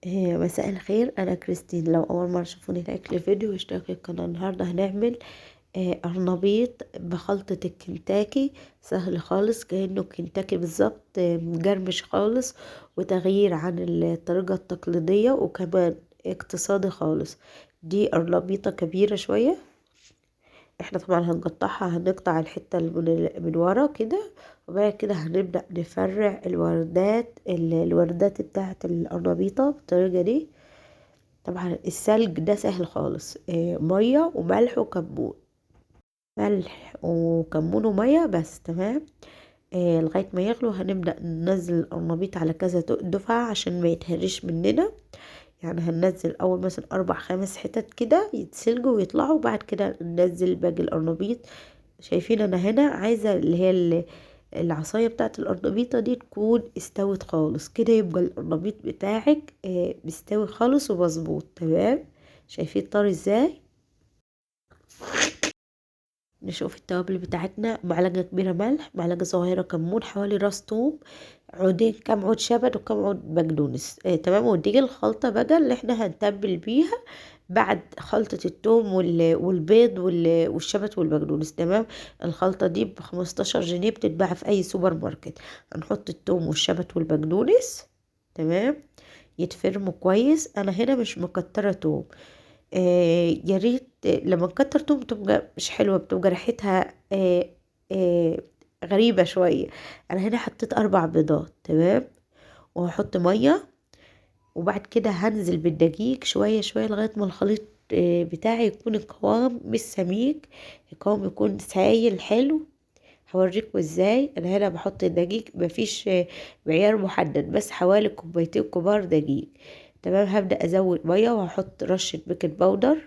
مساء الخير، انا كريستين. لو اول مره تشوفوني لايك للفيديو واشتركوا القناه. النهارده هنعمل قرنبيط بخلطه الكنتاكي. سهل خالص كأنه كنتاكي بالظبط، مجرمش خالص وتغيير عن الطريقه التقليديه، وكمان اقتصادي خالص. دي قرنبيطه كبيره شويه. احنا طبعا هنقطعها، هنقطع الحتة اللي من ورا كده، وبعد كده هنبدأ نفرع الوردات بتاعة القرنبيطة بالطريقة دي. طبعا السلق ده سهل خالص، مية وملح وكمون. ملح وكمون ومية بس، تمام. لغاية ما يغلو هنبدأ ننزل القرنبيط على كذا دفعة عشان ما يتهرش مننا. يعني هننزل اول مثلا 4 5 حتت كده يتسلقوا ويطلعوا، وبعد كده ننزل باقي القرنبيط. شايفين انا هنا عايزة اللي هي العصاية بتاعت القرنبيطة دي تكون استوت خالص كده، يبقى القرنبيط بتاعك مستوي خالص ومظبوط تمام. شايفين طار ازاي؟ نشوف التوابل بتاعتنا: معلقة كبيرة ملح، معلقة صغيرة كمون، حوالي راس توم، عودين، كام عود شبت وكام عود بقدونس. تمام. ودي الخلطة بقى اللي احنا هنتبل بيها بعد خلطة التوم والبيض والشبت والبقدونس. تمام. الخلطة دي ب15 جنيه، بتتباع في اي سوبر ماركت. هنحط التوم والشبت والبقدونس، تمام، يتفرموا كويس. انا هنا مش مكترة توم. يا ريت لما نكتر توم تبقى مش حلوة، بتبقى ريحتها آه غريبة شوية. انا هنا حطيت 4 بيضات، تمام، وهحط مية، وبعد كده هنزل بالدقيق شوية شوية لغاية ما الخليط بتاعي يكون القوام مش سميك، القوام يكون سايل حلو. هوريكم ازاي. انا هنا بحط الدقيق، مفيش معيار محدد، بس حوالي 2 كوباية كبار دقيق. تمام. هبدأ ازود مية وهحط رشة بيكنج باودر.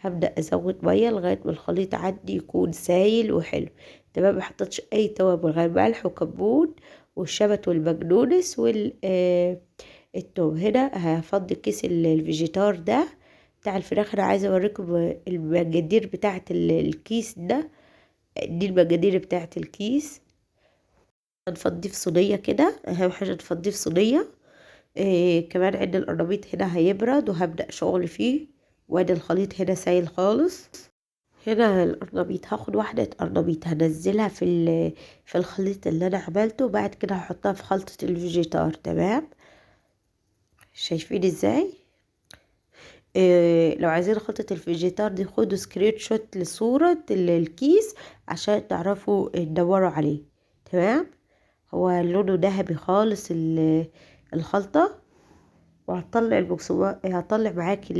هبدأ ازود مية لغاية ما الخليط عندي يكون سايل وحلو. تمام. محطتش اي توابل غير ملح وكمون والشبت والبقدونس التوم. هنا هفضي كيس الفيجيتار ده بتاع الفراخ. انا عايزه اوريكم المقادير بتاعه الكيس ده. دي المقادير بتاعه الكيس. هنفضيه في صينيه كده، اهم حاجه نفضيه في صينيه. كمان عند القرنبيط هنا هيبرد وهبدأ شغل فيه، وادي الخليط هنا سايل خالص. هنا القرنبيط هاخد واحدة قرنبيط هنزلها في الخليط اللي انا عملته، بعد كده هحطها في خلطة الفيجيتار. تمام. شايفين ازاي؟ لو عايزين خلطة الفيجيتار دي خدوا سكرين شوت لصورة الكيس عشان تعرفوا تدوروا عليه. تمام. هو لونه ذهبي خالص الخلطة. وهتطلع البقسماط، هطلع معاكي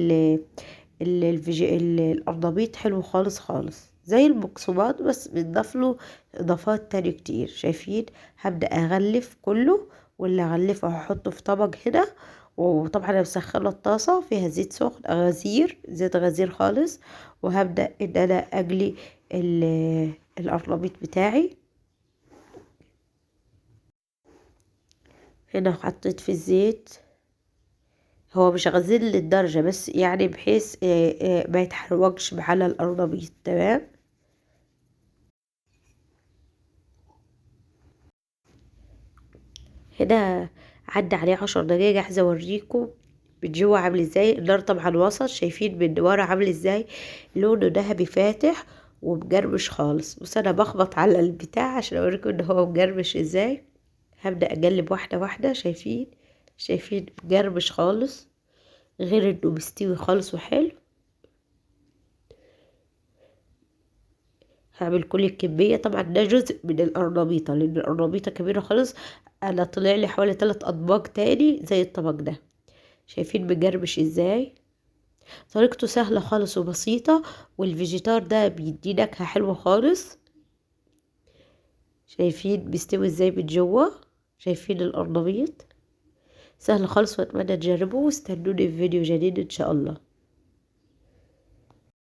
القرنبيط حلو خالص خالص زي البقسماط، بس بنضاف له اضافات تاني كتير. شايفين؟ هبدأ اغلف كله، واللي اغلفه هحطه في طبق هنا. وطبعا انا مسخنه الطاسه فيها زيت سخن، زيت غزير خالص. وهبدأ ان انا اجلي القرنبيط بتاعي. هنا حطيت في الزيت، هو مش غزير للدرجة، بس يعني بحيث ما يتحرقش على القرنبيط. تمام. هنا عدى عليه 10 دقايق. عايزة اوريكم من جوه عامل ازاي. النار طبعا وسط، شايفين من ورا عامل ازاي؟ لونه ذهبي فاتح ومجرمش خالص. بس انا بخبط على البتاع عشان اوريكم ان هو مجرمش ازاي. هبدأ اقلب واحدة واحدة. شايفين مجرمش خالص، غير انه مستوي خالص وحلو. هعمل كل الكمية. طبعا ده جزء من القرنبيطة، لأن القرنبيطة كبيرة خالص. أنا طلع لي حوالي 3 أطباق تاني زي الطبق ده. شايفين مجرمش ازاي؟ طريقته سهلة خالص وبسيطة، والفيجيتار ده بيدي نكهة حلوة خالص. شايفين بيستوي ازاي من جوه؟ شايفين القرنبيط؟ سهل خالص، واتمنى تجربوه. واستنوني في فيديو جديد ان شاء الله.